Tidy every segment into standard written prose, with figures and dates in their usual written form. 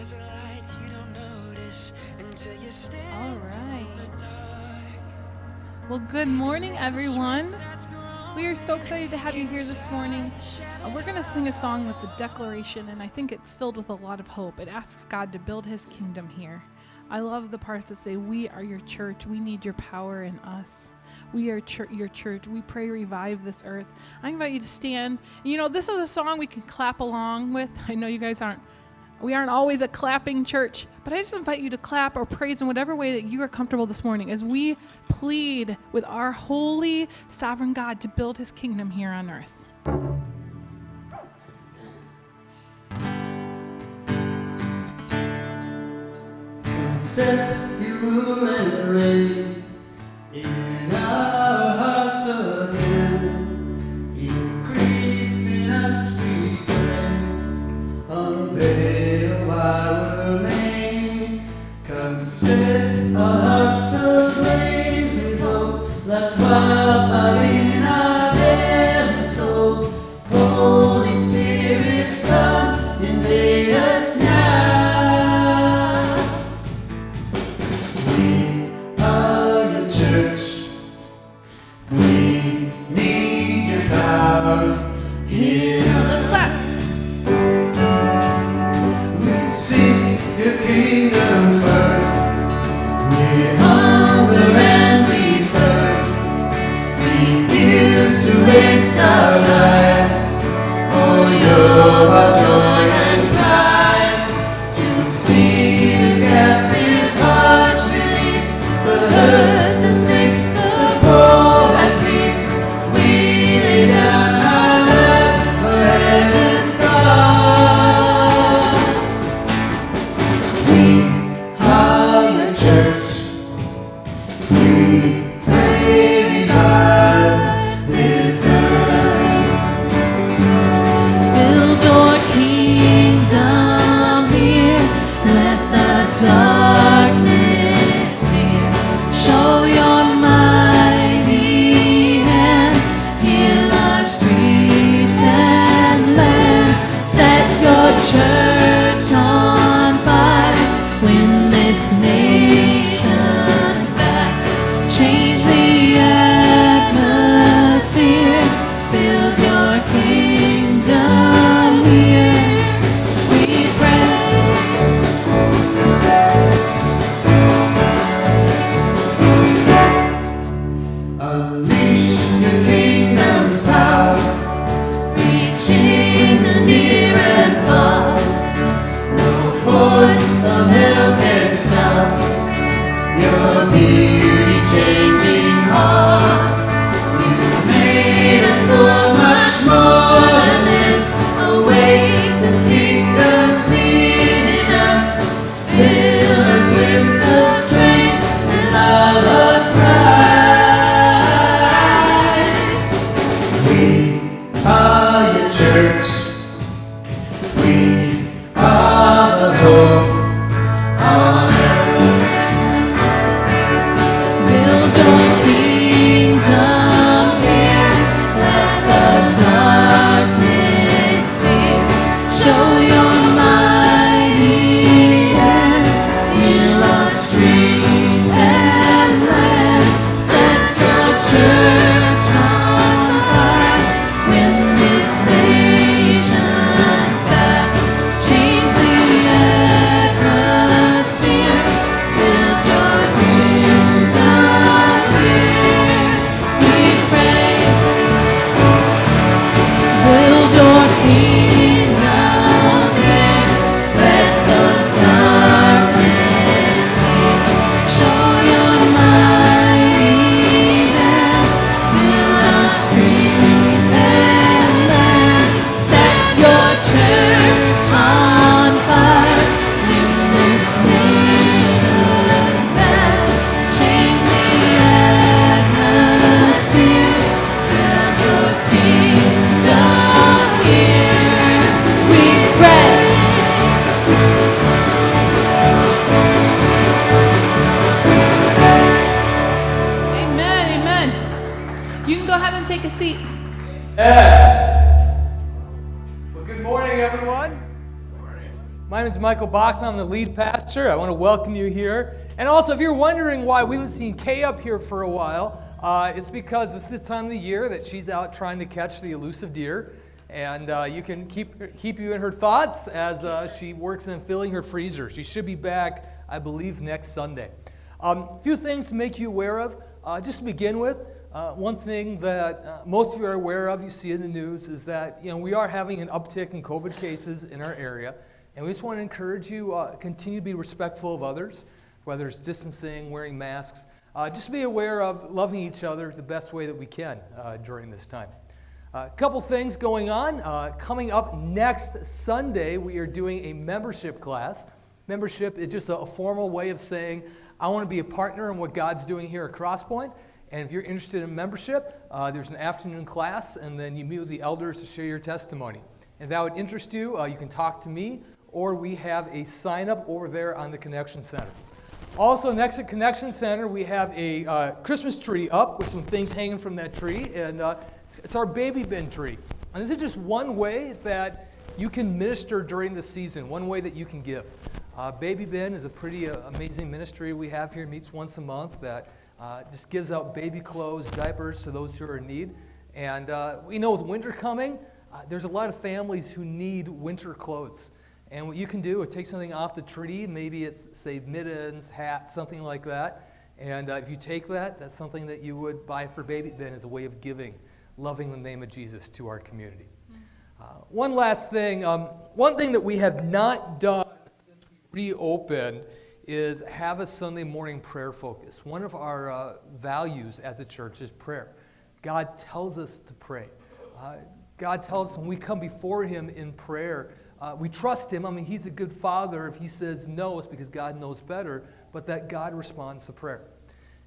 All right. Well, good morning, everyone. We are so excited to have you here this morning. We're going to sing a song that's a declaration, and I think it's filled with a lot of hope. It asks God to build his kingdom here. I love the parts that say, we are your church. We need your power in us. We are your church. We pray revive this earth. I invite you to stand. You know, this is a song we can clap along with. I know you guys we aren't always a clapping church, but I just invite you to clap or praise in whatever way that you are comfortable this morning as we plead with our holy, sovereign God to build his kingdom here on earth. Set you rule and reign in our hearts again. Increase in us, we pray. Unveil our remain. Come set our hearts ablaze with hope, like wildfire in our very souls. Holy Spirit, come invade us now. Waste our life for your joy and pride, to see the captives' hearts released, the hurt, the sick, the poor at peace. We lay down our lives for heaven's thought. We are your church. We pray revive this earth. Build your kingdom here. Let the darkness fear. Show your mighty hand. Heal our streets and land. Set your church on fire. Win this nation back. Change the atmosphere. Build your kingdom here. We pray. Unleash your kingdom's power, reaching the near and far. No force of hell can stop your beauty changing hearts. You made us for much more than this. Awake the kingdom seed in us. Fill us with the strength and love of Christ. We are your church. We are the hope on earth. Build your kingdom here. Let the darkness fear. Show your mighty hand. Heal our streets and land. Set your church on fire. Win this nation back. Change the atmosphere. Build your kingdom here. We pray. Build your kingdom here. Let the darkness fear. Show your mighty hand. Heal our streets and land. Set your church on fire. Win this nation back. Change the atmosphere. Build your kingdom here. We pray. Amen, amen. You can go ahead and take a seat. Yeah. Well, good morning, everyone. My name is Michael Bachman. I'm the lead pastor. I want to welcome you here. And also, if you're wondering why we haven't seen Kay up here for a while, it's because this is the time of the year that she's out trying to catch the elusive deer. And you can keep you in her thoughts as she works in filling her freezer. She should be back, I believe, next Sunday. A few things to make you aware of. Just to begin with, one thing that most of you are aware of, you see in the news, is that we are having an uptick in COVID cases in our area. And we just want to encourage you, continue to be respectful of others, whether it's distancing, wearing masks. Just be aware of loving each other the best way that we can during this time. A couple things going on. Coming up next Sunday, we are doing a membership class. Membership is just a formal way of saying, I want to be a partner in what God's doing here at Crosspoint. And if you're interested in membership, there's an afternoon class, and then you meet with the elders to share your testimony. And if that would interest you, you can talk to me, or we have a sign-up over there on the Connection Center. Also, next at Connection Center, we have a Christmas tree up with some things hanging from that tree, and it's our baby bin tree. And this is just one way that you can minister during the season, one way that you can give. Baby Bin is a pretty amazing ministry we have here. It meets once a month that just gives out baby clothes, diapers to those who are in need. And we know with winter coming, there's a lot of families who need winter clothes. And what you can do is take something off the tree, maybe it's, say, mittens, hats, something like that. And if you take that, that's something that you would buy for Baby Bin as a way of giving, loving the name of Jesus to our community. One last thing, one thing that we have not done since we reopened is have a Sunday morning prayer focus. One of our values as a church is prayer. God tells us to pray. God tells us when we come before Him in prayer, we trust Him. I mean, He's a good Father. If He says no, it's because God knows better, but that God responds to prayer.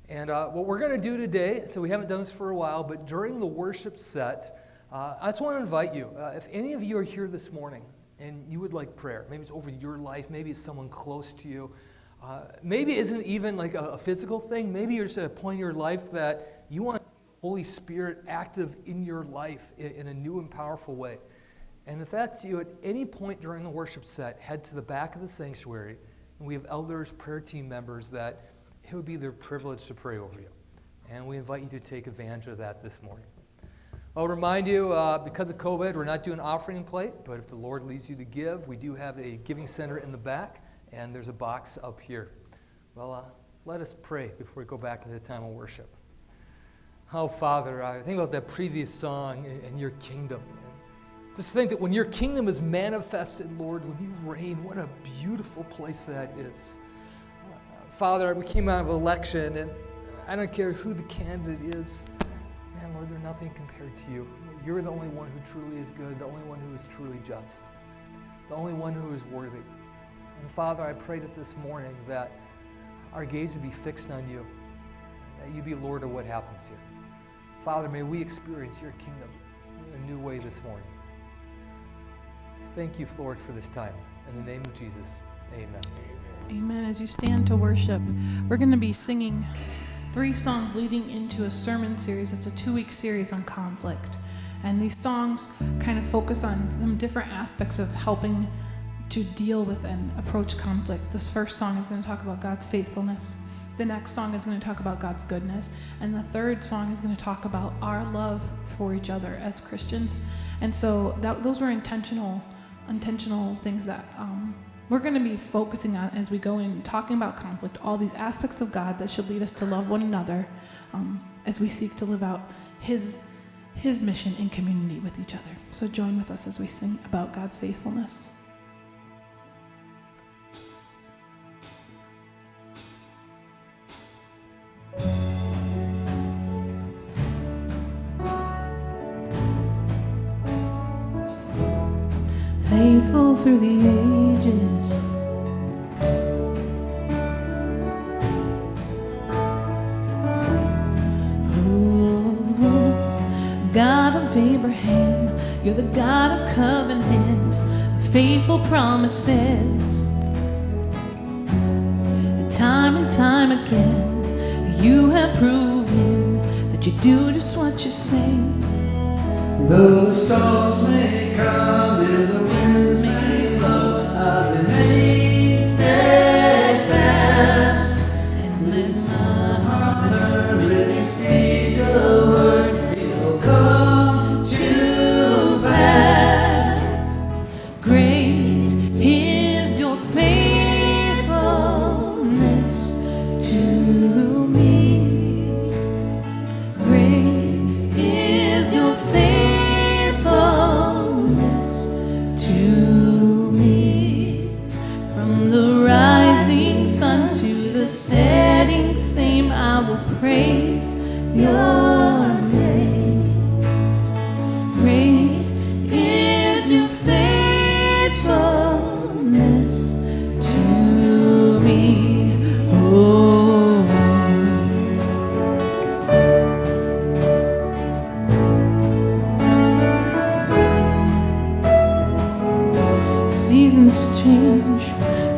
And what we're going to do today, so we haven't done this for a while, but during the worship set, I just want to invite you, if any of you are here this morning and you would like prayer, maybe it's over your life, maybe it's someone close to you, maybe it isn't even like a physical thing, maybe you're just at a point in your life that you want the Holy Spirit active in your life in a new and powerful way. And if that's you, at any point during the worship set, head to the back of the sanctuary, and we have elders, prayer team members that it would be their privilege to pray over you. And we invite you to take advantage of that this morning. I'll remind you, because of COVID, we're not doing an offering plate, but if the Lord leads you to give, we do have a giving center in the back, and there's a box up here. Well, let us pray before we go back into the time of worship. Oh, Father, I think about that previous song, in your kingdom. Just think that when your kingdom is manifested, Lord, when you reign, what a beautiful place that is. Father, we came out of election, and I don't care who the candidate is. Man, Lord, they're nothing compared to you. You're the only one who truly is good, the only one who is truly just, the only one who is worthy. And Father, I pray that this morning that our gaze would be fixed on you, that you be Lord of what happens here. Father, may we experience your kingdom in a new way this morning. Thank you, Lord, for this time. In the name of Jesus, amen. Amen. As you stand to worship, we're going to be singing 3 songs leading into a sermon series. It's a 2-week series on conflict. And these songs kind of focus on some different aspects of helping to deal with and approach conflict. This first song is going to talk about God's faithfulness. The next song is going to talk about God's goodness. And the third song is going to talk about our love for each other as Christians. And so those were intentional things that we're going to be focusing on as we go in talking about conflict, all these aspects of God that should lead us to love one another as we seek to live out his mission in community with each other. So join with us as we sing about God's faithfulness. Faithful through the ages, God of Abraham, you're the God of covenant, faithful promises. Time and time again, you have proven that you do just what you say. Though the storms may come and the winds may blow, I've been praise your name. Great is your faithfulness to me. Oh, seasons change,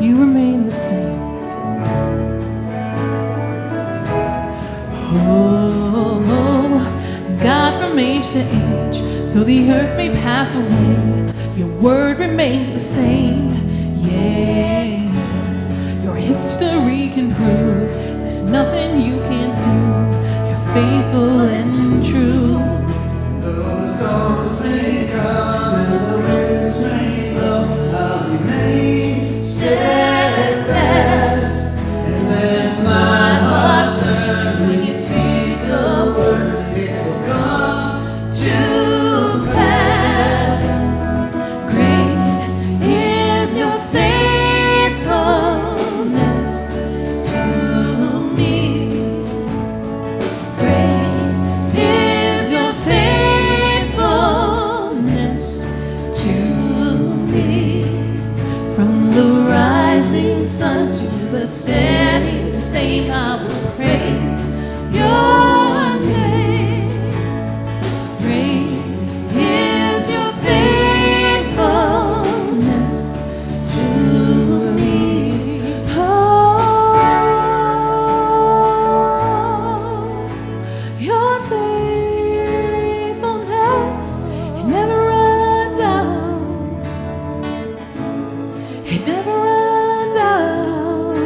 you remain the same. Oh, God, from age to age, though the earth may pass away, your word remains the same. Yeah, your history can prove there's nothing you can't do. You're faithful and true. Though the storms may come and the winds may blow, I'll remain steadfast and let my heart learn when you speak a word, it will come to pass. Great is your faithfulness to me. Great is your faithfulness to me. From the rising sun to the setting same, I will praise your name. Great is your faithfulness to me. Oh, your faithfulness, it never runs out. It never runs out.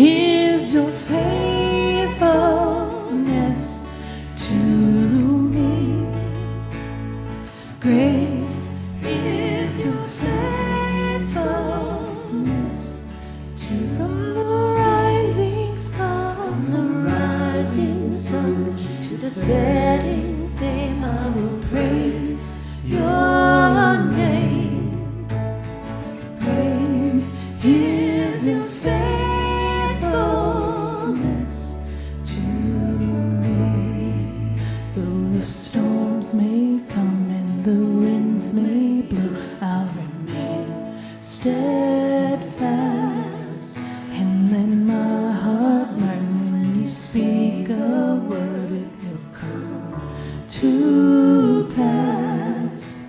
is your faithfulness to me. Great is your faithfulness to from the rising sun to the setting same. I will praise your name. Great is your faithfulness to me. Though the storms may come and the winds may blow, I'll remain steadfast and let my heart learn when you speak a word, it will come to pass.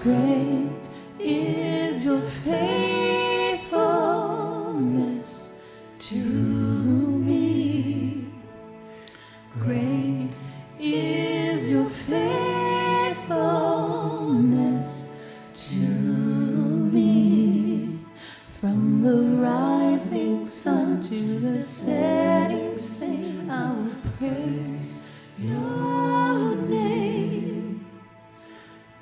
Great is your faithfulness to me. Great is your faithfulness to me. From the rising sun to the setting sun, I will praise your name.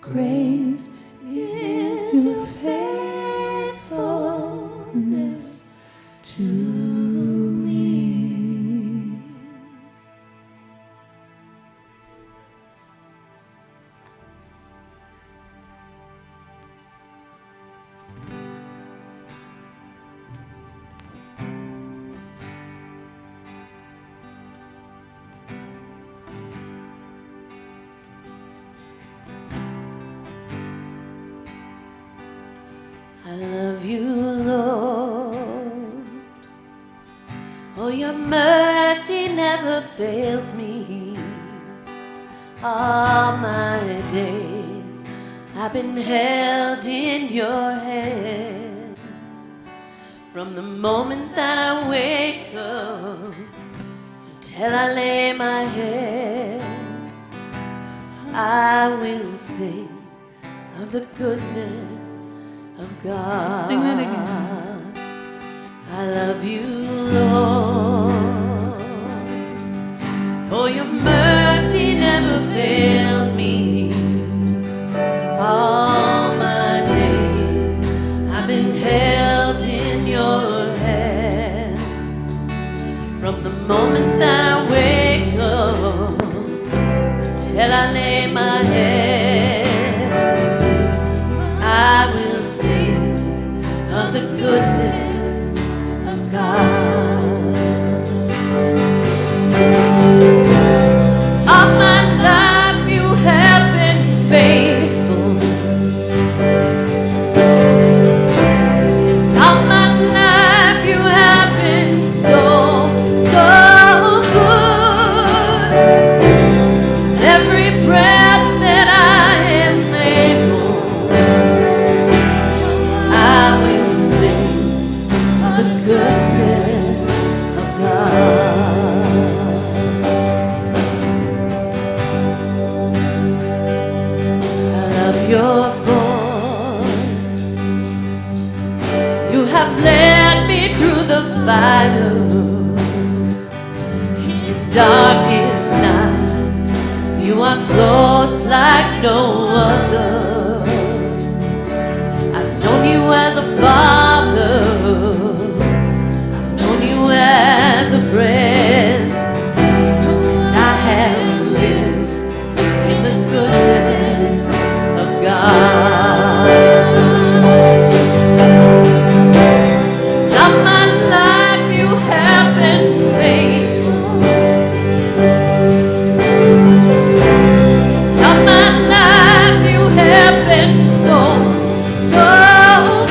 Great is your faithfulness to me. I love you, Lord. Oh, your mercy never fails me. All my days I've been held in your hands. From the moment that I wake up till I lay my head, I will sing of the goodness of God. Sing that again. I love you, Lord. Oh, your mercy never fails me. All my days I've been held in your hands. From the moment that I wake up till I lay my head, I will sing of the goodness of God. All my life you have been faithful. All my life you have been so, so good. Every breath that I am able, I will sing of the goodness of God. I love your voice. You have led me through the fire in darkest night. You are close like no other. I've known you as a father. I've known you as a friend. And I have lived in the goodness of God. All my life you have been faithful. All my life you have been so, so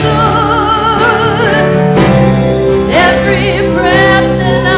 good. Every breath that I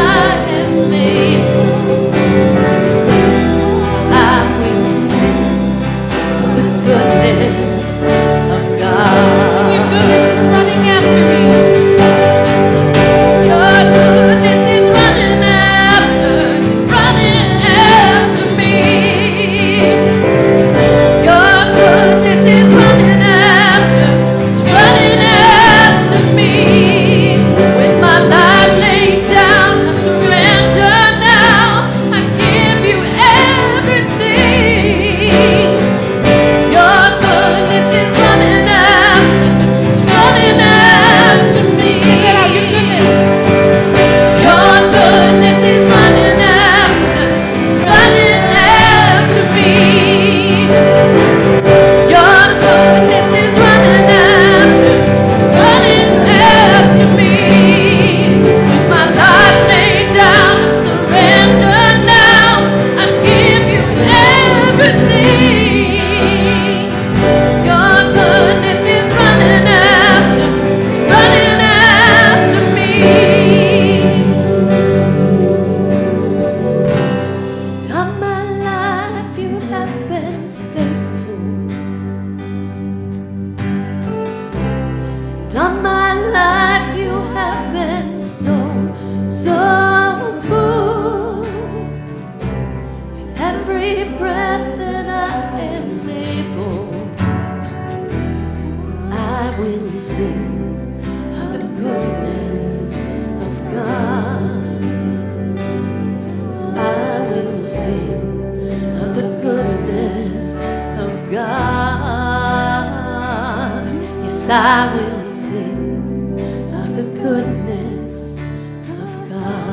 I will sing of the goodness of God.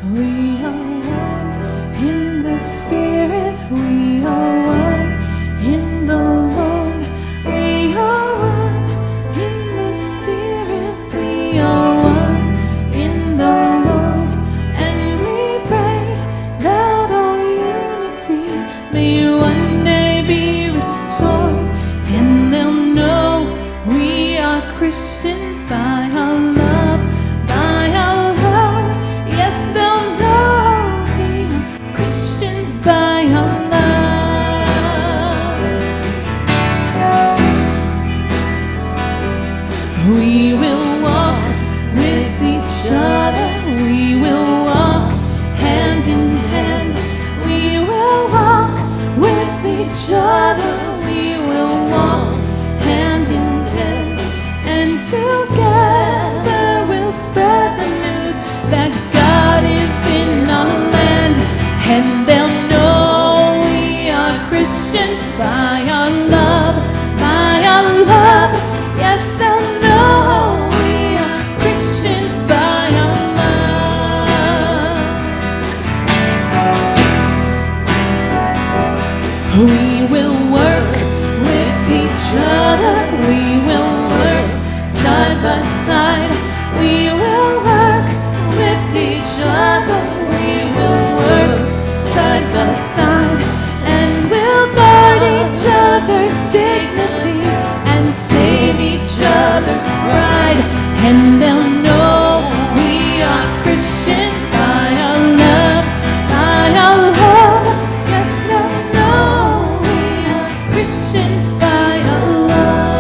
We are one in the Spirit, we are one in the Lord. We are one in the Spirit, we are one in the Lord. And we pray that all unity may one day be restored, and they'll know we are Christians by our love, by our love. Yes, they'll know we are Christians by our love. We will walk with each other. We will walk hand in hand. We will walk with each other. We will walk hand in hand. And together we'll spread the news that God is in our land. And they'll know we are Christians by our love, by our love. Yes, they'll know we are Christians by our love. We will work with each other. We will work side by side. We will work with each other. We will work side by side. And we'll guard each other's dignity and save each other's pride. And they'll know we are Christians by our love, by our love. Yes, they'll know we are Christians by our love.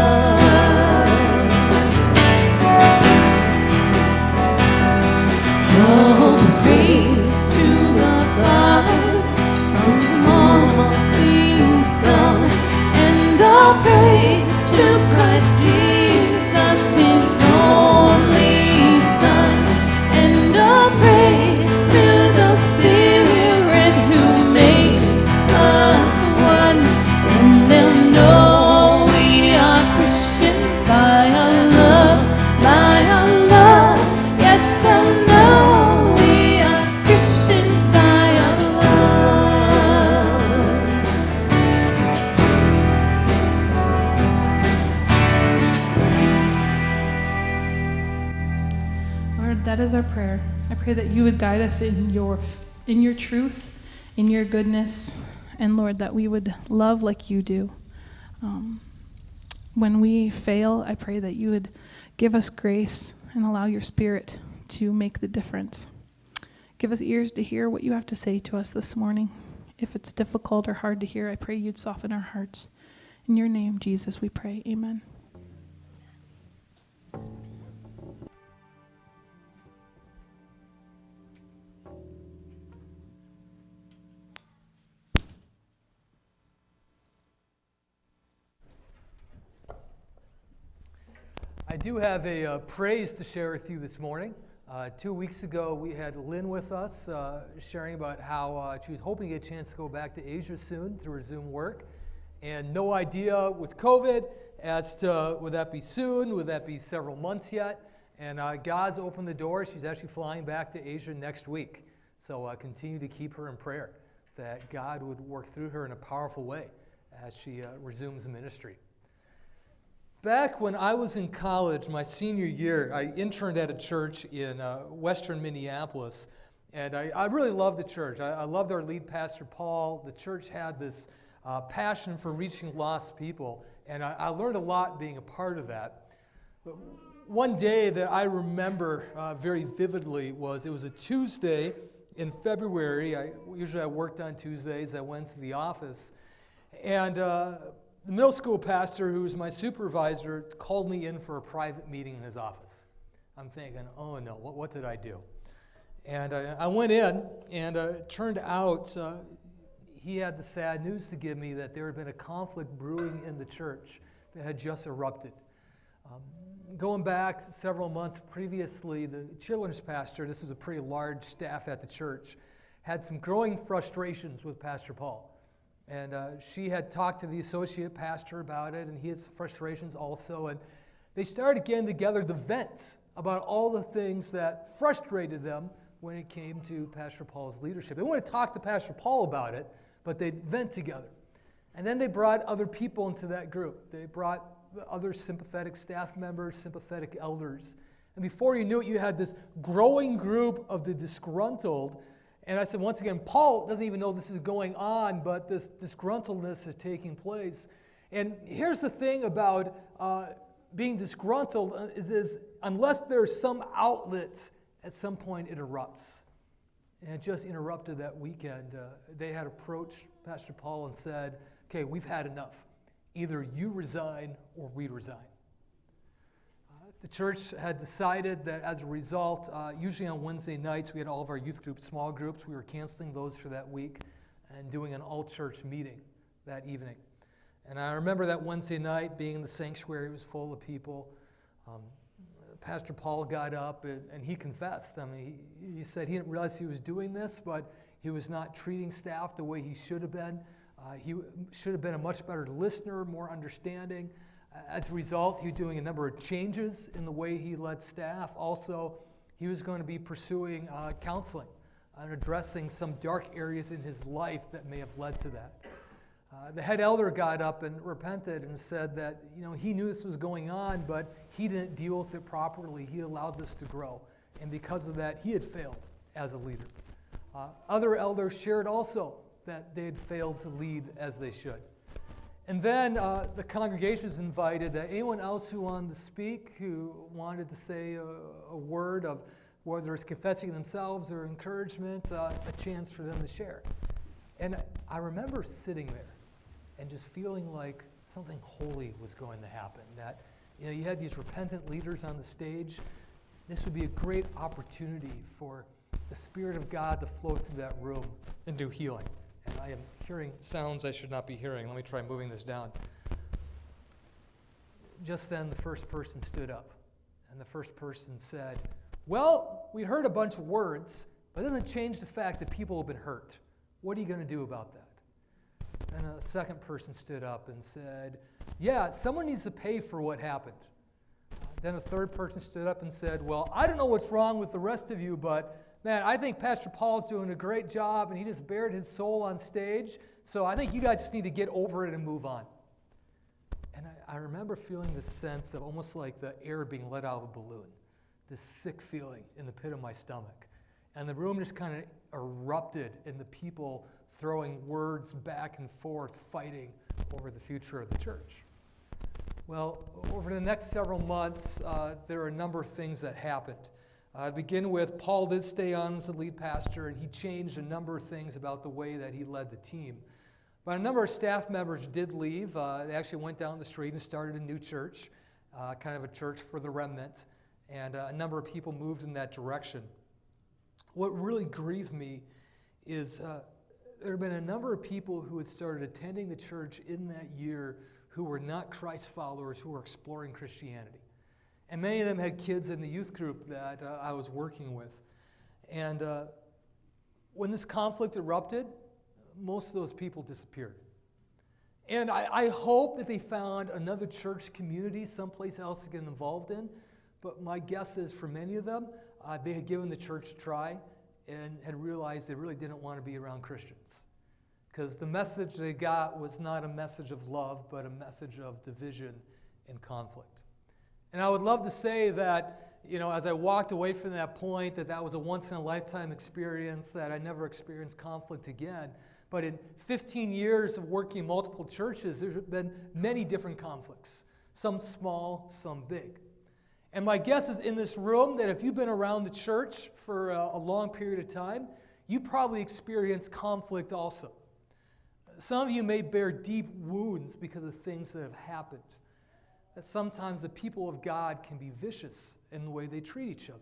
Oh, praise to the Father, from all things come, and all praise to Christ Jesus, His only Son, and all praise to the Spirit who makes us one. And they'll know we are Christians by our love, by our love. Yes, they'll know we are Christians by our love. Lord, that is our prayer. I pray that you would guide us in your truth, in your goodness, and Lord, that we would love like you do. When we fail, I pray that you would give us grace and allow your Spirit to make the difference. Give us ears to hear what you have to say to us this morning. If it's difficult or hard to hear, I pray you'd soften our hearts. In your name, Jesus, we pray. Amen. I do have a praise to share with you this morning. 2 weeks ago, we had Lynn with us sharing about how she was hoping to get a chance to go back to Asia soon to resume work. And no idea with COVID as to would that be soon, would that be several months yet. And God's opened the door. She's actually flying back to Asia next week. So continue to keep her in prayer that God would work through her in a powerful way as she resumes ministry. Back when I was in college, my senior year, I interned at a church in western Minneapolis, and I really loved the church. I loved our lead pastor, Paul. The church had this passion for reaching lost people, and I learned a lot being a part of that. But one day that I remember very vividly it was a Tuesday in February. Usually I worked on Tuesdays. I went to the office, and the middle school pastor, who was my supervisor, called me in for a private meeting in his office. I'm thinking, oh no, what did I do? And I went in, and it turned out he had the sad news to give me that there had been a conflict brewing in the church that had just erupted. Going back several months previously, the children's pastor, this was a pretty large staff at the church, had some growing frustrations with Pastor Paul. And she had talked to the associate pastor about it, and he had some frustrations also. And they started getting together to vent about all the things that frustrated them when it came to Pastor Paul's leadership. They wanted to talk to Pastor Paul about it, but they'd vent together. And then they brought other people into that group. They brought other sympathetic staff members, sympathetic elders. And before you knew it, you had this growing group of the disgruntled. And I said, once again, Paul doesn't even know this is going on, but this disgruntledness is taking place. And here's the thing about being disgruntled is unless there's some outlet, at some point it erupts. And it just interrupted that weekend. They had approached Pastor Paul and said, okay, we've had enough. Either you resign or we resign. The church had decided that as a result, usually on Wednesday nights, we had all of our youth groups, small groups. We were canceling those for that week and doing an all-church meeting that evening. And I remember that Wednesday night being in the sanctuary, it was full of people. Pastor Paul got up and he confessed. I mean, he said he didn't realize he was doing this, but he was not treating staff the way he should have been. He should have been a much better listener, more understanding. As a result, he was doing a number of changes in the way he led staff. Also, he was going to be pursuing counseling and addressing some dark areas in his life that may have led to that. The head elder got up and repented and said that he knew this was going on, but he didn't deal with it properly. He allowed this to grow, and because of that, he had failed as a leader. Other elders shared also that they had failed to lead as they should. And then the congregation was invited that anyone else who wanted to speak, who wanted to say a word of whether it's confessing themselves or encouragement, a chance for them to share. And I remember sitting there and just feeling like something holy was going to happen. That you had these repentant leaders on the stage. This would be a great opportunity for the Spirit of God to flow through that room and do healing. And I am hearing sounds I should not be hearing. Let me try moving this down. Just then, the first person stood up, and the first person said, well, we heard a bunch of words, but it doesn't change the fact that people have been hurt. What are you going to do about that? And a second person stood up and said, yeah, someone needs to pay for what happened. Then a third person stood up and said, well, I don't know what's wrong with the rest of you, but man, I think Pastor Paul's doing a great job, and he just bared his soul on stage, so I think you guys just need to get over it and move on. And I remember feeling this sense of almost like the air being let out of a balloon, this sick feeling in the pit of my stomach. And the room just kind of erupted in the people throwing words back and forth, fighting over the future of the church. Well, over the next several months, there are a number of things that happened. To begin with, Paul did stay on as the lead pastor, and he changed a number of things about the way that he led the team. But a number of staff members did leave. They actually went down the street and started a new church, kind of a church for the remnant, and a number of people moved in that direction. What really grieved me is there have been a number of people who had started attending the church in that year who were not Christ followers, who were exploring Christianity. And many of them had kids in the youth group that I was working with. And when this conflict erupted, most of those people disappeared. And I hope that they found another church community someplace else to get involved in. But my guess is for many of them, they had given the church a try and had realized they really didn't want to be around Christians. Because the message they got was not a message of love, but a message of division and conflict. And I would love to say that, as I walked away from that point, that was a once-in-a-lifetime experience, that I never experienced conflict again. But in 15 years of working in multiple churches, there's been many different conflicts, some small, some big. And my guess is in this room that if you've been around the church for a long period of time, you probably experienced conflict also. Some of you may bear deep wounds because of things that have happened. that sometimes the people of God can be vicious in the way they treat each other.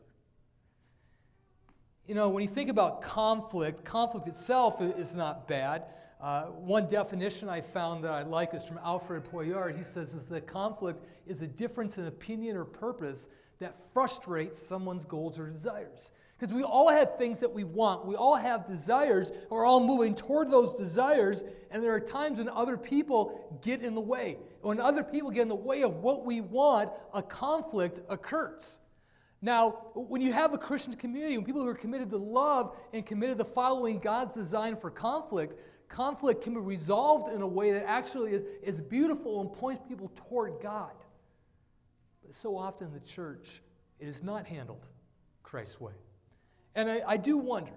You know, when you think about conflict, conflict itself is not bad. One definition I found that I like is from Alfred Poyard. He says is that conflict is a difference in opinion or purpose that frustrates someone's goals or desires. Because we all have things that we want. We all have desires. We're all moving toward those desires. And there are times when other people get in the way. When other people get in the way of what we want, a conflict occurs. Now, when you have a Christian community, when people who are committed to love and committed to following God's design for conflict, conflict can be resolved in a way that actually is beautiful and points people toward God. But so often in the church, it is not handled Christ's way. And I do wonder.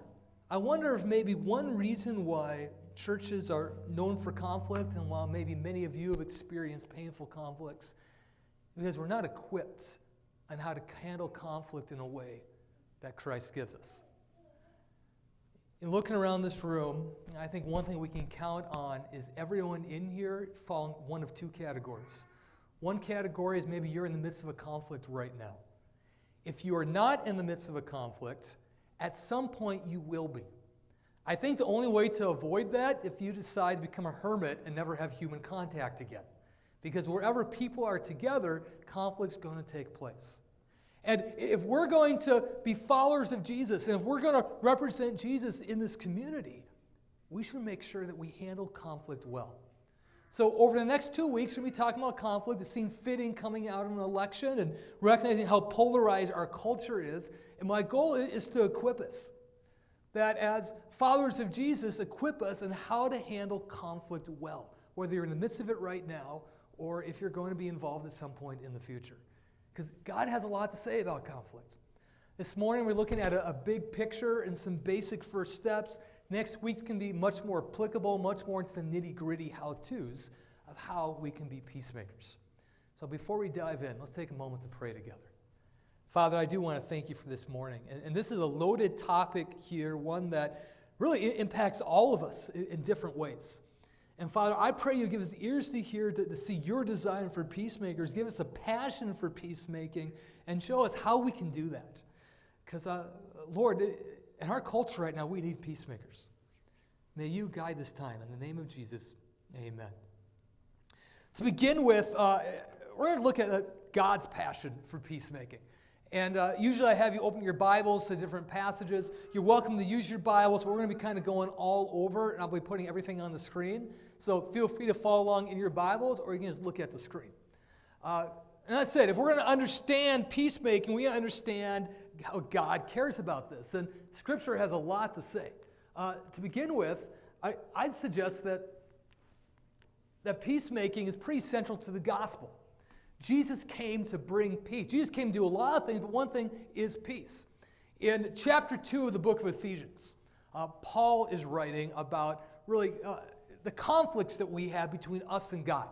I wonder if maybe one reason why churches are known for conflict and while maybe many of you have experienced painful conflicts, because we're not equipped on how to handle conflict in a way that Christ gives us. In looking around this room, I think one thing we can count on is everyone in here fall in one of two categories. One category is maybe you're in the midst of a conflict right now. If you are not in the midst of a conflict, at some point you will be. I think the only way to avoid that if you decide to become a hermit and never have human contact again. Because wherever people are together, conflict's going to take place. And if we're going to be followers of Jesus, and if we're going to represent Jesus in this community, we should make sure that we handle conflict well. So over the next 2 weeks, we're going to be talking about conflict. It seemed fitting coming out of an election and recognizing how polarized our culture is. And my goal is to equip us. That as followers of Jesus, equip us in how to handle conflict well, whether you're in the midst of it right now or if you're going to be involved at some point in the future. Because God has a lot to say about conflict. This morning we're looking at a big picture and some basic first steps. Next week can be much more applicable, much more into the nitty-gritty how-tos of how we can be peacemakers. So before we dive in, let's take a moment to pray together. Father, I do want to thank you for this morning. And this is a loaded topic here, one that really impacts all of us in different ways. And Father, I pray you give us ears to hear, to see your design for peacemakers. Give us a passion for peacemaking and show us how we can do that. Because, Lord, in our culture right now, we need peacemakers. May you guide this time. In the name of Jesus, amen. To begin with, we're going to look at God's passion for peacemaking. And usually I have you open your Bibles to different passages. You're welcome to use your Bibles, but we're going to be kind of going all over, and I'll be putting everything on the screen. So feel free to follow along in your Bibles, or you can just look at the screen. And that's it. If we're going to understand peacemaking, we understand how God cares about this. And Scripture has a lot to say. To begin with, I'd suggest that peacemaking is pretty central to the gospel. Jesus came to bring peace. Jesus came to do a lot of things, but one thing is peace. In chapter 2 of the book of Ephesians, Paul is writing about really the conflicts that we have between us and God.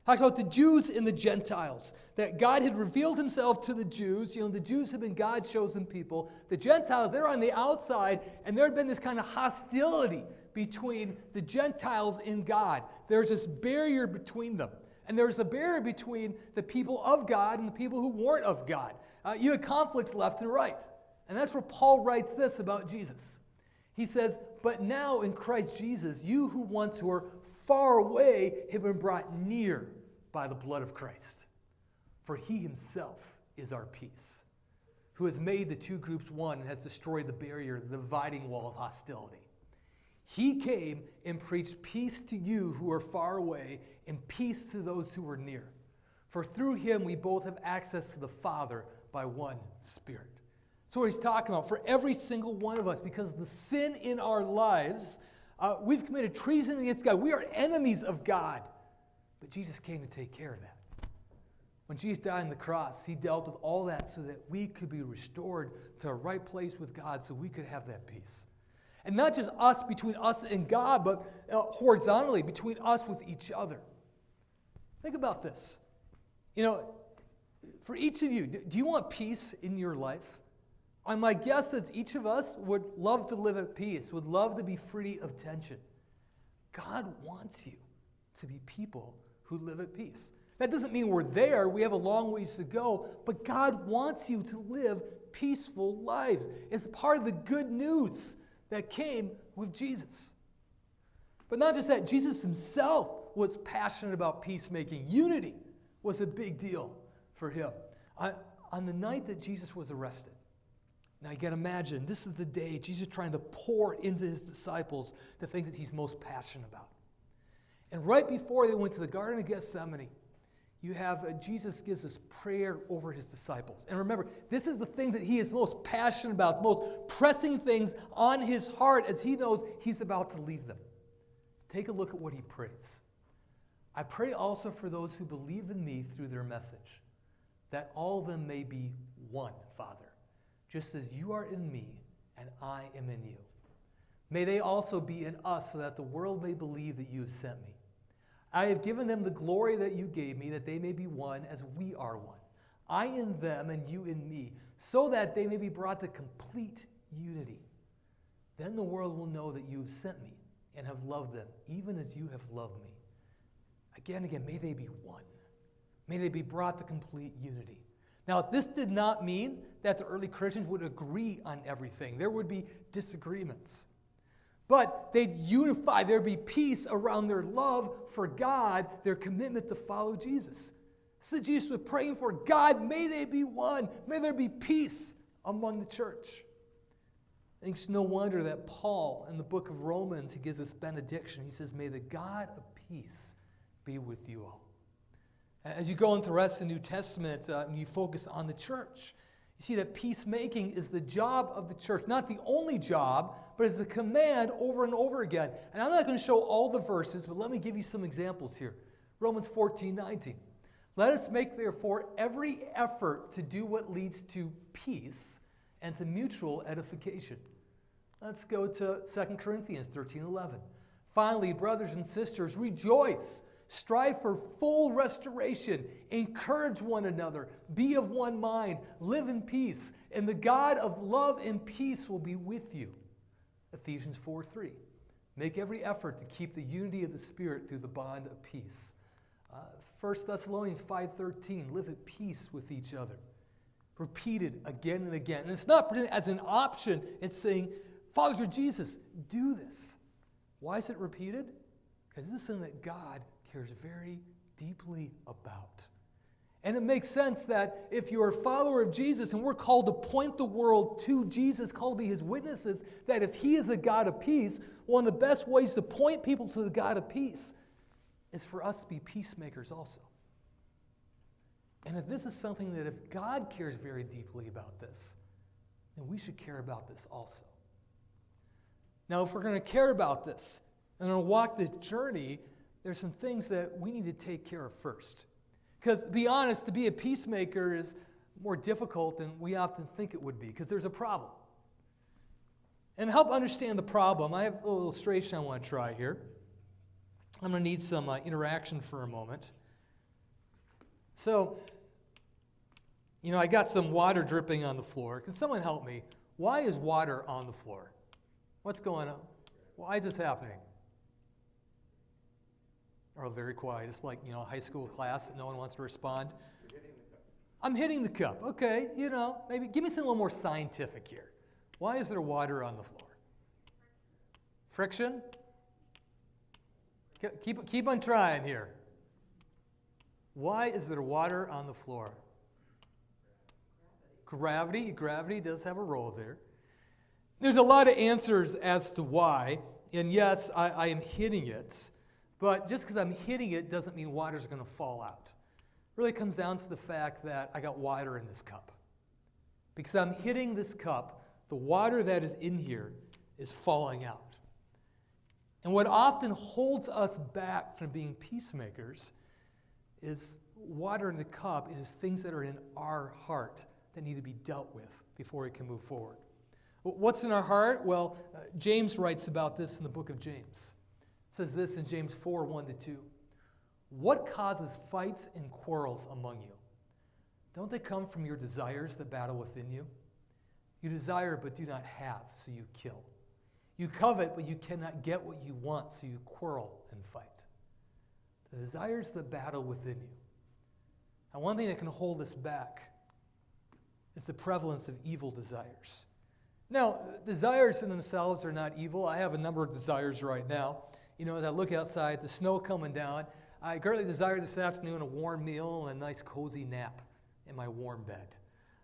Talks about the Jews and the Gentiles, that God had revealed himself to the Jews. You know, the Jews have been God's chosen people. The Gentiles, they're on the outside, and there had been this kind of hostility between the Gentiles and God. There's this barrier between them. And there's a barrier between the people of God and the people who weren't of God. You had conflicts left and right. And that's where Paul writes this about Jesus. He says, but now in Christ Jesus, you who once were far away have been brought near by the blood of Christ. For he himself is our peace, who has made the two groups one and has destroyed the barrier, the dividing wall of hostility. He came and preached peace to you who are far away and peace to those who are near. For through him we both have access to the Father by one Spirit. So what he's talking about, for every single one of us, because of the sin in our lives, we've committed treason against God. We are enemies of God. But Jesus came to take care of that. When Jesus died on the cross, he dealt with all that so that we could be restored to a right place with God so we could have that peace. And not just us, between us and God, but horizontally, between us with each other. Think about this. You know, for each of you, do you want peace in your life? My guess is each of us would love to live at peace, would love to be free of tension. God wants you to be people who live at peace. That doesn't mean we're there. We have a long ways to go. But God wants you to live peaceful lives. It's part of the good news that came with Jesus. But not just that, Jesus himself was passionate about peacemaking. Unity was a big deal for him. On the night that Jesus was arrested, now you got to imagine, this is the day Jesus trying to pour into his disciples the things that he's most passionate about. And right before they went to the Garden of Gethsemane, you have Jesus gives this prayer over his disciples. And remember, this is the things that he is most passionate about, most pressing things on his heart as he knows he's about to leave them. Take a look at what he prays. I pray also for those who believe in me through their message, that all of them may be one, Father, just as you are in me and I am in you. May they also be in us, so that the world may believe that you have sent me. I have given them the glory that you gave me, that they may be one as we are one. I in them and you in me, so that they may be brought to complete unity. Then the world will know that you have sent me and have loved them, even as you have loved me. Again, may they be one. May they be brought to complete unity. Now, this did not mean that the early Christians would agree on everything. There would be disagreements. But they'd unify. There'd be peace around their love for God, their commitment to follow Jesus. So Jesus was praying for God, may they be one. May there be peace among the church. I think it's no wonder that Paul, in the book of Romans, he gives this benediction. He says, may the God of peace be with you all. As you go into the rest of the New Testament, and you focus on the church, you see that peacemaking is the job of the church. Not the only job, but it's a command over and over again. And I'm not going to show all the verses, but let me give you some examples here. Romans 14:19. Let us make, therefore, every effort to do what leads to peace and to mutual edification. Let's go to 2 Corinthians 13:11. Finally, brothers and sisters, rejoice. Strive for full restoration. Encourage one another. Be of one mind. Live in peace. And the God of love and peace will be with you. Ephesians 4:3. Make every effort to keep the unity of the Spirit through the bond of peace. 1 Thessalonians 5:13. Live at peace with each other. Repeated again and again. And it's not presented as an option. It's saying, followers of Jesus, do this. Why is it repeated? Because this is something that God cares very deeply about. And it makes sense that if you're a follower of Jesus and we're called to point the world to Jesus, called to be his witnesses, that if he is a God of peace, one of the best ways to point people to the God of peace is for us to be peacemakers also. And if this is something that if God cares very deeply about this, then we should care about this also. Now, if we're going to care about this and going to walk this journey, there's some things that we need to take care of first. Because, to be honest, to be a peacemaker is more difficult than we often think it would be, because there's a problem. And to help understand the problem, I have a little illustration I want to try here. I'm going to need some interaction for a moment. So, I got some water dripping on the floor. Can someone help me? Why is water on the floor? What's going on? Why is this happening? Oh, very quiet. It's like, high school class that no one wants to respond. You're hitting the cup. I'm hitting the cup. Okay, maybe give me something a little more scientific here. Why is there water on the floor? Friction? Keep on trying here. Why is there water on the floor? Gravity. Gravity does have a role there. There's a lot of answers as to why. And yes, I am hitting it. But just because I'm hitting it doesn't mean water's going to fall out. It really comes down to the fact that I got water in this cup. Because I'm hitting this cup, the water that is in here is falling out. And what often holds us back from being peacemakers is water in the cup is things that are in our heart that need to be dealt with before we can move forward. What's in our heart? Well, James writes about this in the book of James. It says this in James 4:1-2. What causes fights and quarrels among you? Don't they come from your desires that battle within you? You desire but do not have, so you kill. You covet but you cannot get what you want, so you quarrel and fight. The desires that battle within you. And one thing that can hold us back is the prevalence of evil desires. Now, desires in themselves are not evil. I have a number of desires right now. As I look outside, the snow coming down, I greatly desire this afternoon a warm meal and a nice cozy nap in my warm bed.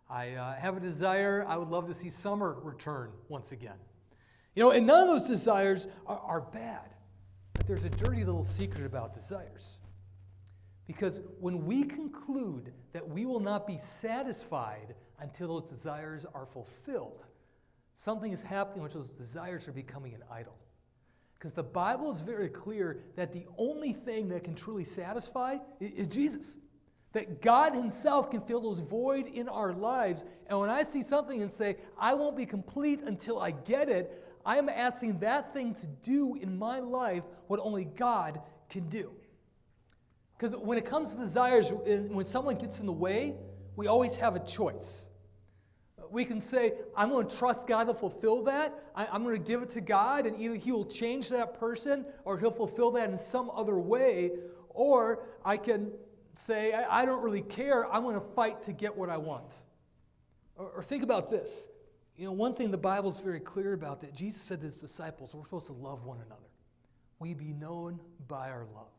I have a desire, I would love to see summer return once again. And none of those desires are bad. But there's a dirty little secret about desires. Because when we conclude that we will not be satisfied until those desires are fulfilled, something is happening which those desires are becoming an idol. Because the Bible is very clear that the only thing that can truly satisfy is Jesus. That God himself can fill those void in our lives. And when I see something and say, I won't be complete until I get it, I am asking that thing to do in my life what only God can do. Because when it comes to desires, when someone gets in the way, we always have a choice. We can say, I'm going to trust God to fulfill that. I'm going to give it to God, and either he will change that person or he'll fulfill that in some other way. Or I can say, I don't really care. I'm going to fight to get what I want. Or think about this. One thing the Bible is very clear about, that Jesus said to his disciples, we're supposed to love one another. We be known by our love.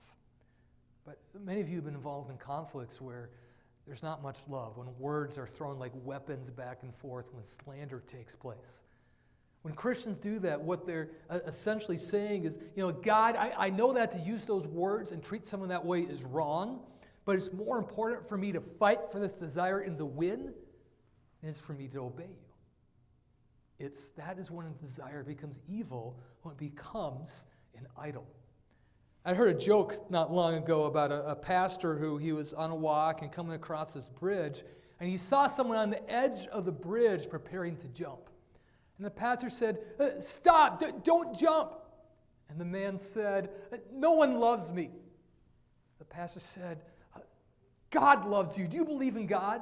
But many of you have been involved in conflicts where there's not much love, when words are thrown like weapons back and forth, when slander takes place. When Christians do that, what they're essentially saying is, God, I know that to use those words and treat someone that way is wrong, but it's more important for me to fight for this desire and to win than it is for me to obey you. That is when a desire becomes evil, when it becomes an idol. I heard a joke not long ago about a pastor who he was on a walk and coming across this bridge, and he saw someone on the edge of the bridge preparing to jump. And the pastor said, stop, don't jump. And the man said, no one loves me. The pastor said, God loves you. Do you believe in God?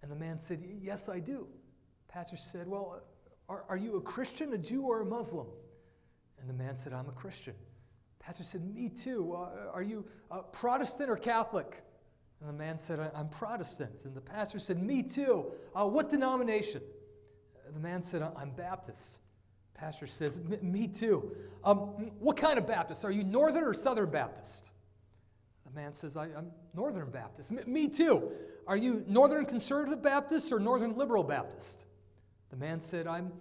And the man said, yes, I do. The pastor said, well, are you a Christian, a Jew, or a Muslim? And the man said, I'm a Christian. Pastor said, me too. Are you Protestant or Catholic? And the man said, I'm Protestant. And the pastor said, me too. What denomination? The man said, I'm Baptist. Pastor says, me too. What kind of Baptist? Are you Northern or Southern Baptist? The man says, I'm Northern Baptist. Me too. Are you Northern Conservative Baptist or Northern Liberal Baptist? The man said, I'm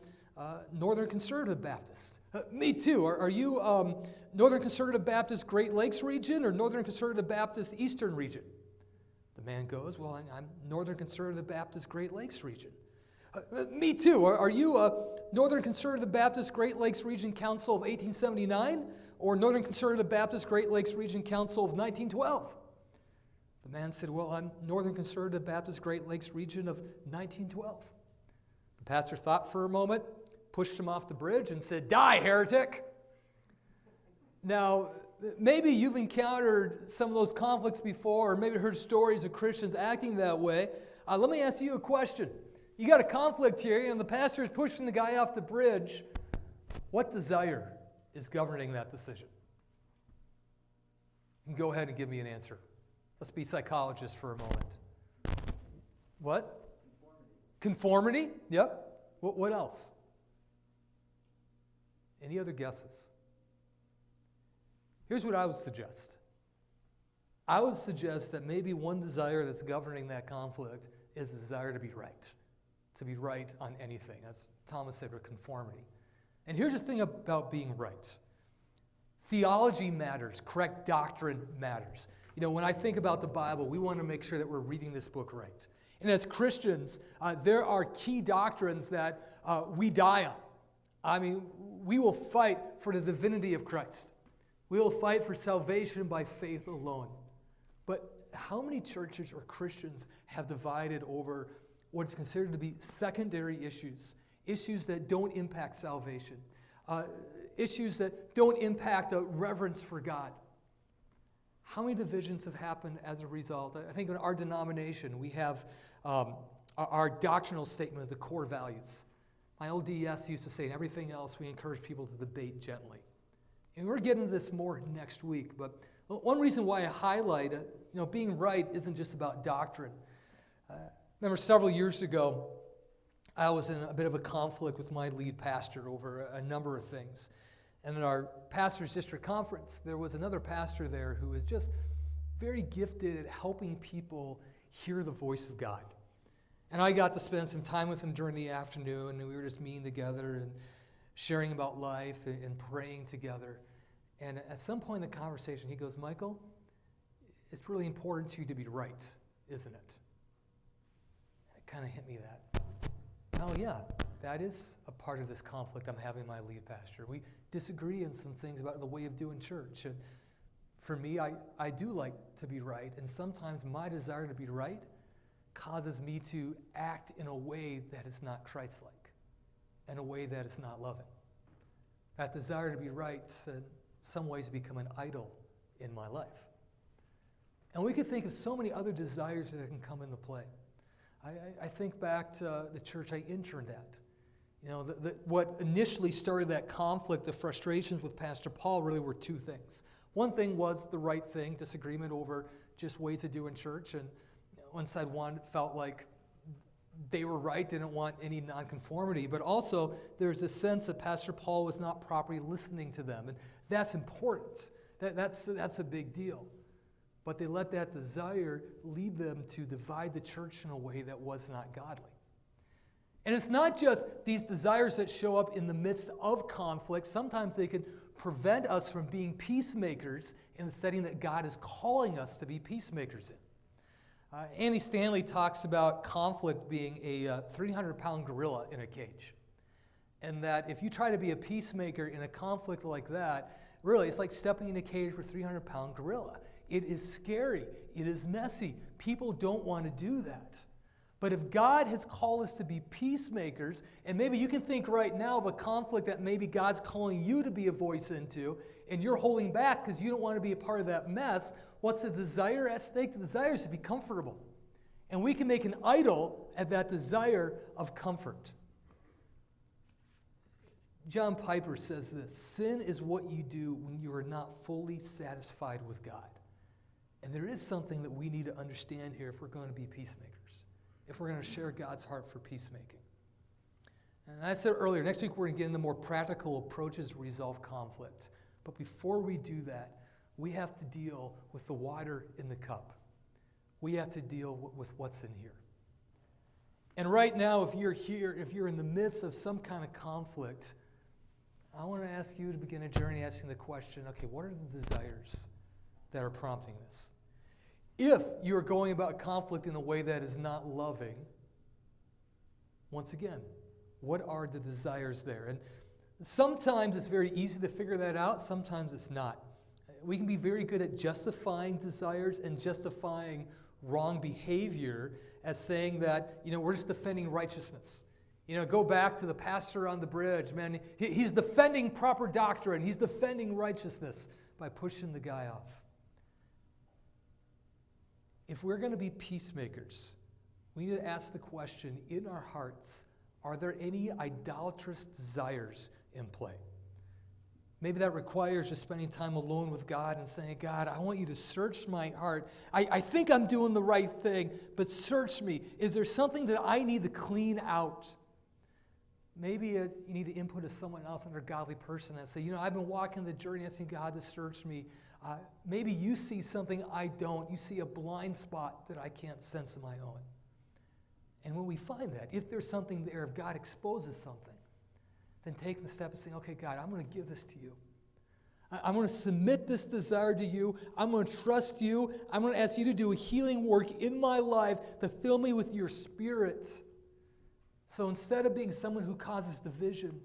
Northern Conservative Baptist. Me too. Are you Northern Conservative Baptist Great Lakes region or Northern Conservative Baptist Eastern region? The man goes, well, I'm Northern Conservative Baptist Great Lakes region. Me too. Are you Northern Conservative Baptist Great Lakes Region Council of 1879 or Northern Conservative Baptist Great Lakes Region Council of 1912? The man said, well, I'm Northern Conservative Baptist Great Lakes Region of 1912. The pastor thought for a moment, pushed him off the bridge and said, die, heretic. Now, maybe you've encountered some of those conflicts before, or maybe heard stories of Christians acting that way. Let me ask you a question. You got a conflict here, and the pastor is pushing the guy off the bridge. What desire is governing that decision? You can go ahead and give me an answer. Let's be psychologists for a moment. What? Conformity? Yep. What else? Any other guesses? Here's what I would suggest. I would suggest that maybe one desire that's governing that conflict is the desire to be right. To be right on anything. As Thomas said, with conformity. And here's the thing about being right. Theology matters. Correct doctrine matters. When I think about the Bible, we want to make sure that we're reading this book right. And as Christians, there are key doctrines that we die on. I mean, we will fight for the divinity of Christ. We will fight for salvation by faith alone. But how many churches or Christians have divided over what's considered to be secondary issues, issues that don't impact salvation, issues that don't impact a reverence for God? How many divisions have happened as a result? I think in our denomination, we have our doctrinal statement of the core values. My old DES used to say, and everything else, we encourage people to debate gently. And we're getting to this more next week, but one reason why I highlight being right isn't just about doctrine. Remember several years ago, I was in a bit of a conflict with my lead pastor over a number of things. And at our pastor's district conference, there was another pastor there who was just very gifted at helping people hear the voice of God. And I got to spend some time with him during the afternoon, and we were just meeting together and sharing about life and praying together. And at some point in the conversation, he goes, Michael, it's really important to you to be right, isn't it? And it kind of hit me that, oh yeah, that is a part of this conflict I'm having with my lead pastor. We disagree on some things about the way of doing church. And for me, I do like to be right, and sometimes my desire to be right causes me to act in a way that is not Christ-like, in a way that is not loving. That desire to be right in some ways become an idol in my life. And we could think of so many other desires that can come into play. I think back to the church I interned at. What initially started that conflict, the frustrations with Pastor Paul really were two things. One thing was the right thing, disagreement over just ways of doing church, and one side felt like they were right, didn't want any nonconformity, but also there's a sense that Pastor Paul was not properly listening to them, and that's important. That's a big deal. But they let that desire lead them to divide the church in a way that was not godly. And it's not just these desires that show up in the midst of conflict. Sometimes they can prevent us from being peacemakers in the setting that God is calling us to be peacemakers in. Andy Stanley talks about conflict being a 300-pound gorilla in a cage. And that if you try to be a peacemaker in a conflict like that, really it's like stepping in a cage for a 300-pound gorilla. It is scary. It is messy. People don't want to do that. But if God has called us to be peacemakers, and maybe you can think right now of a conflict that maybe God's calling you to be a voice into, and you're holding back because you don't want to be a part of that mess, what's the desire at stake? The desire is to be comfortable. And we can make an idol at that desire of comfort. John Piper says this, sin is what you do when you are not fully satisfied with God. And there is something that we need to understand here if we're going to be peacemakers, if we're going to share God's heart for peacemaking. And I said earlier, next week we're going to get into more practical approaches to resolve conflict. But before we do that, we have to deal with the water in the cup. We have to deal with what's in here. And right now, if you're here, if you're in the midst of some kind of conflict, I want to ask you to begin a journey asking the question, okay, what are the desires that are prompting this? If you're going about conflict in a way that is not loving, once again, what are the desires there? And sometimes it's very easy to figure that out, sometimes it's not. We can be very good at justifying desires and justifying wrong behavior as saying that, we're just defending righteousness. Go back to the pastor on the bridge, man. He's defending proper doctrine. He's defending righteousness by pushing the guy off. If we're going to be peacemakers, we need to ask the question in our hearts, are there any idolatrous desires in play? Maybe that requires just spending time alone with God and saying, God, I want you to search my heart. I think I'm doing the right thing, but search me. Is there something that I need to clean out? Maybe you need to input as someone else, another godly person, and say, I've been walking the journey asking God to search me. Maybe you see something I don't. You see a blind spot that I can't sense on my own. And when we find that, if there's something there, if God exposes something, then take the step and say, okay, God, I'm going to give this to you. I'm going to submit this desire to you. I'm going to trust you. I'm going to ask you to do a healing work in my life to fill me with your Spirit. So instead of being someone who causes division,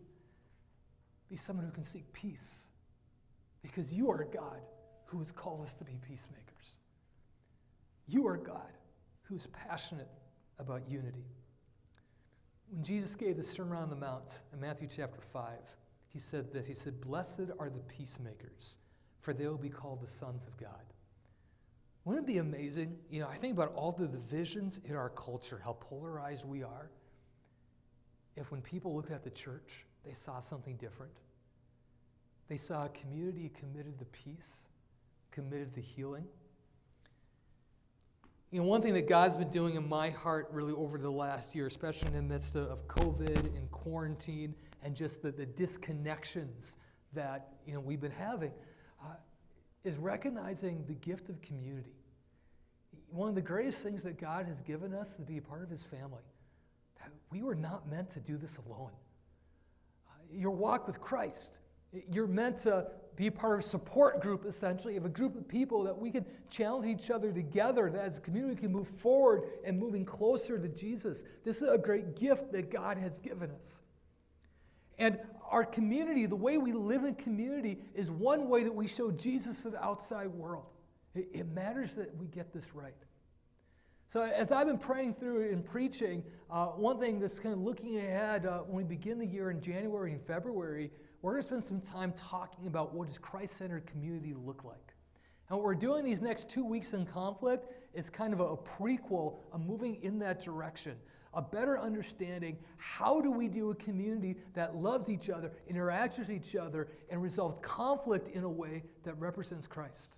be someone who can seek peace. Because you are a God who has called us to be peacemakers. You are a God who is passionate about unity. When Jesus gave the Sermon on the Mount in Matthew chapter 5, he said this. He said, "Blessed are the peacemakers, for they will be called the sons of God." Wouldn't it be amazing? I think about all the divisions in our culture, how polarized we are. If when people looked at the church, they saw something different. They saw a community committed to peace, committed to healing. You know, one thing that God's been doing in my heart really over the last year, especially in the midst of COVID and quarantine and just the disconnections that, you know, we've been having, is recognizing the gift of community. One of the greatest things that God has given us is to be a part of his family. We were not meant to do this alone. Your walk with Christ, you're meant to be a part of a support group, essentially, of a group of people that we can challenge each other together, that as a community we can move forward and moving closer to Jesus. This is a great gift that God has given us. And our community, the way we live in community, is one way that we show Jesus to the outside world. It matters that we get this right. So as I've been praying through and preaching, one thing that's kind of looking ahead, when we begin the year in January and February, we're going to spend some time talking about what does Christ-centered community look like. And what we're doing these next 2 weeks in Conflict is kind of a prequel of moving in that direction, a better understanding how do we do a community that loves each other, interacts with each other, and resolves conflict in a way that represents Christ.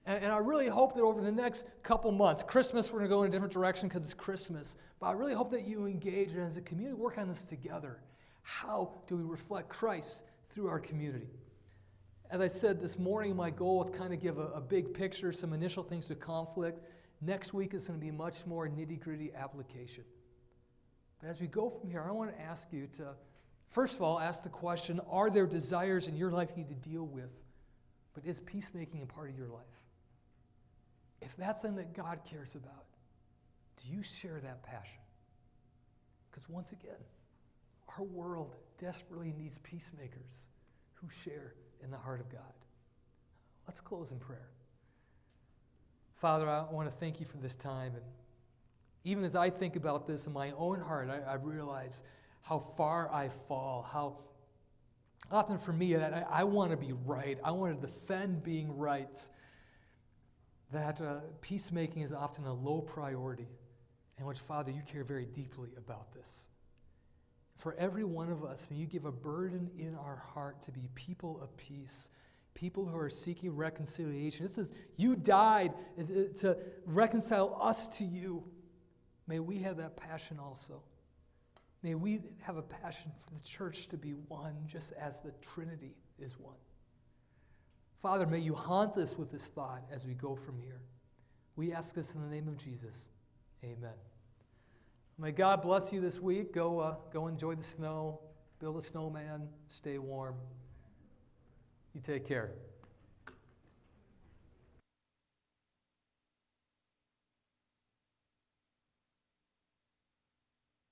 And I really hope that over the next couple months, Christmas, we're going to go in a different direction because it's Christmas, but I really hope that you engage and as a community work on this together. How do we reflect Christ through our community? As I said this morning, my goal is kind of give a big picture, some initial things to Conflict. Next week is going to be much more nitty-gritty application. But as we go from here, I want to ask you to, first of all, ask the question, are there desires in your life you need to deal with? But is peacemaking a part of your life? If that's something that God cares about, do you share that passion? Because once again, our world desperately needs peacemakers who share in the heart of God. Let's close in prayer. Father, I want to thank you for this time. And even as I think about this in my own heart, I realize how far I fall, how often for me that I want to be right. I want to defend being right. That peacemaking is often a low priority, and which, Father, you care very deeply about this. For every one of us, may you give a burden in our heart to be people of peace, people who are seeking reconciliation. It says you died to reconcile us to you. May we have that passion also. May we have a passion for the church to be one, just as the Trinity is one. Father, may you haunt us with this thought as we go from here. We ask this in the name of Jesus. Amen. May God bless you this week. Go enjoy the snow, build a snowman, stay warm. You take care.